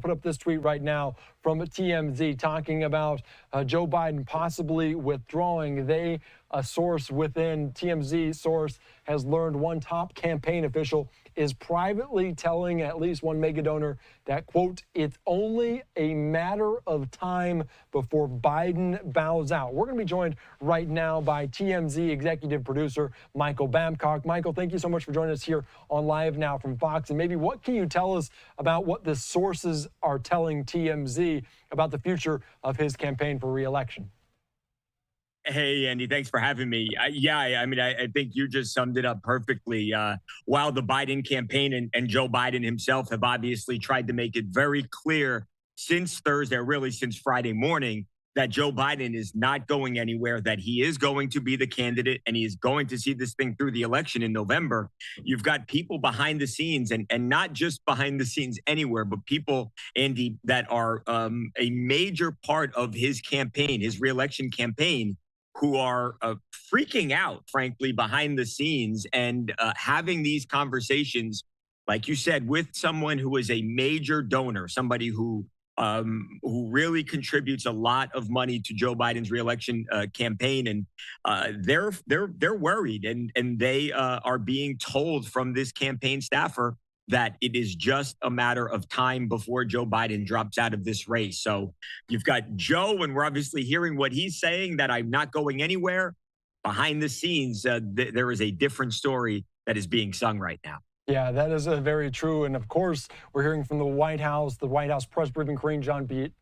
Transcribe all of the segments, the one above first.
put up this tweet right now from TMZ talking about Joe Biden possibly withdrawing. A source within TMZ Source has learned one top campaign official is privately telling at least one mega donor that, quote, it's only a matter of time before Biden bows out. We're going to be joined right now by TMZ executive producer Michael Babcock. Michael, thank you so much for joining us here on Live Now from Fox. And maybe what can you tell us about what the sources are telling TMZ about the future of his campaign for re-election? Hey, Andy, thanks for having me. I think you just summed it up perfectly. While the Biden campaign and Joe Biden himself have obviously tried to make it very clear since Thursday, or really since Friday morning, that Joe Biden is not going anywhere, that he is going to be the candidate and he is going to see this thing through the election in November. You've got people behind the scenes and not just behind the scenes anywhere, but people, Andy, that are a major part of his campaign, his reelection campaign, who are freaking out, frankly, behind the scenes and having these conversations, like you said, with someone who is a major donor, somebody who really contributes a lot of money to Joe Biden's reelection campaign, and they're worried, and they are being told from this campaign staffer that it is just a matter of time before Joe Biden drops out of this race. So you've got Joe, and we're obviously hearing what he's saying, that I'm not going anywhere. Behind the scenes, there is a different story that is being sung right now. Yeah, that is very true. And of course, we're hearing from the White House press briefing, Karine Jean-Pierre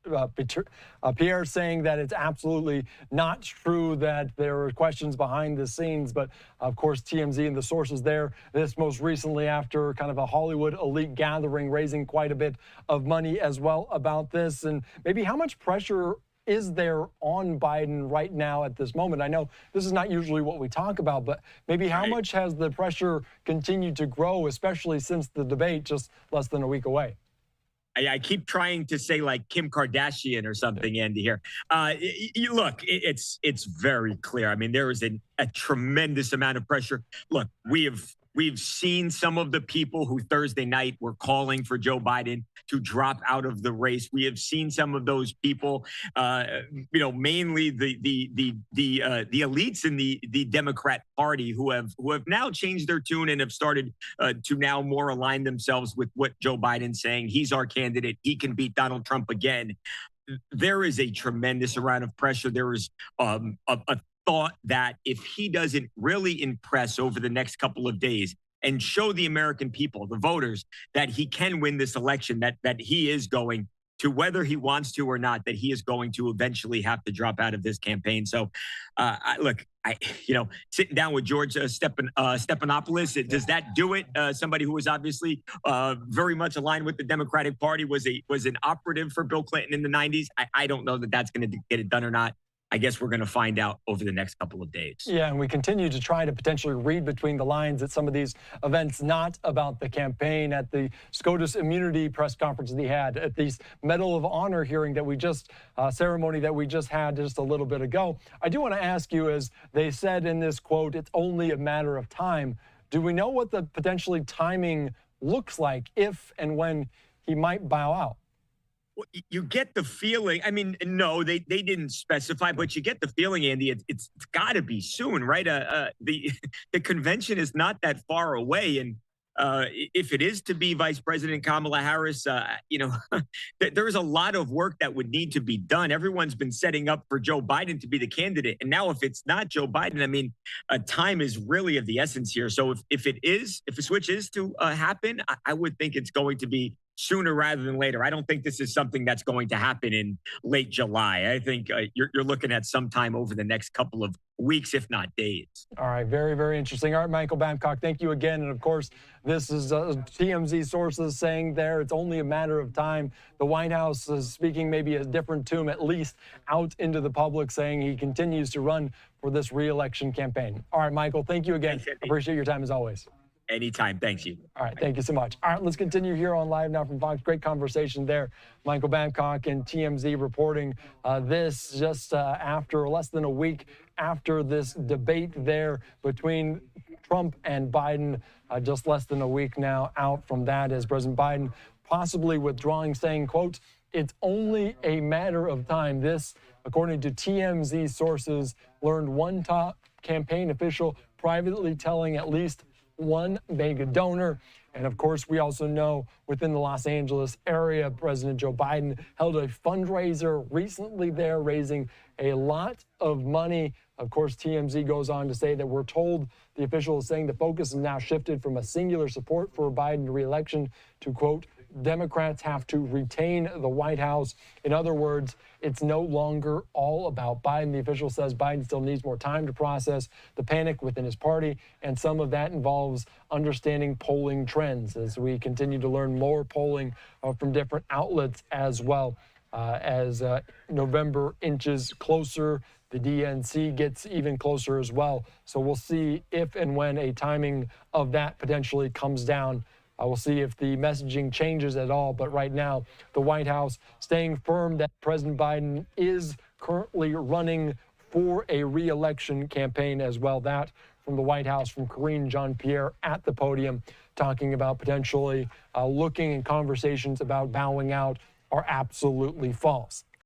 saying that it's absolutely not true, that there are questions behind the scenes. But of course, TMZ and the sources there, this most recently after kind of a Hollywood elite gathering, raising quite a bit of money as well about this. And maybe how much pressure is there on Biden right now at this moment? I know this is not usually what we talk about, but maybe how much has the pressure continued to grow, especially since the debate just less than a week away? I keep trying to say like Kim Kardashian or something, Andy, here. Look, it's very clear. I mean, there is a tremendous amount of pressure. Look, we've seen some of the people who Thursday night were calling for Joe Biden to drop out of the race. We have seen some of those people, mainly the elites in the Democrat Party who have now changed their tune and have started to now more align themselves with what Joe Biden's saying. He's our candidate. He can beat Donald Trump again. There is a tremendous amount of pressure. There is a thought that if he doesn't really impress over the next couple of days and show the American people, the voters, that he can win this election, that he is going to, whether he wants to or not, that he is going to eventually have to drop out of this campaign. So, sitting down with George Stephanopoulos, does that do it? Somebody who was obviously very much aligned with the Democratic Party, was an operative for Bill Clinton in the 90s. I don't know that that's going to get it done or not. I guess we're going to find out over the next couple of days. Yeah, and we continue to try to potentially read between the lines at some of these events, not about the campaign, at the SCOTUS immunity press conference that he had, at this Medal of Honor hearing that we just, ceremony that we just had just a little bit ago. I do want to ask you, as they said in this quote, it's only a matter of time. Do we know what the potentially timing looks like if and when he might bow out? Well, you get the feeling, I mean, no, they didn't specify, but you get the feeling, Andy, it's got to be soon, right? The convention is not that far away. And if it is to be Vice President Kamala Harris, there's a lot of work that would need to be done. Everyone's been setting up for Joe Biden to be the candidate. And now if it's not Joe Biden, I mean, time is really of the essence here. So if a switch is to happen, I would think it's going to be sooner rather than later. I don't think this is something that's going to happen in late July. I think you're looking at sometime over the next couple of weeks, if not days. All right, very, very interesting. All right, Michael Babcock, thank you again. And of course, this is TMZ sources saying there it's only a matter of time. The White House is speaking maybe a different tune, at least out into the public, saying he continues to run for this re-election campaign. All right, Michael, thank you again. Thanks, appreciate your time as always. Anytime. Thanks you. All right. Thank you so much. All right. Let's continue here on Live Now from Fox. Great conversation there. Michael Babcock and TMZ reporting this just after less than a week after this debate there between Trump and Biden. Just less than a week now out from that, as President Biden possibly withdrawing, saying, quote, "It's only a matter of time." This, according to TMZ sources, learned one top campaign official privately telling at least one mega donor. And of course, we also know within the Los Angeles area, President Joe Biden held a fundraiser recently there, raising a lot of money. Of course, TMZ goes on to say that we're told the official is saying the focus has now shifted from a singular support for Biden re-election to, quote, Democrats have to retain the White House. In other words, it's no longer all about Biden. The official says Biden still needs more time to process the panic within his party, and some of that involves understanding polling trends as we continue to learn more polling from different outlets as well. As November inches closer, the DNC gets even closer as well. So we'll see if and when a timing of that potentially comes down. We'll see if the messaging changes at all. But right now, the White House staying firm that President Biden is currently running for a re-election campaign as well. That from the White House, from Karine Jean-Pierre at the podium, talking about potentially looking in conversations about bowing out are absolutely false.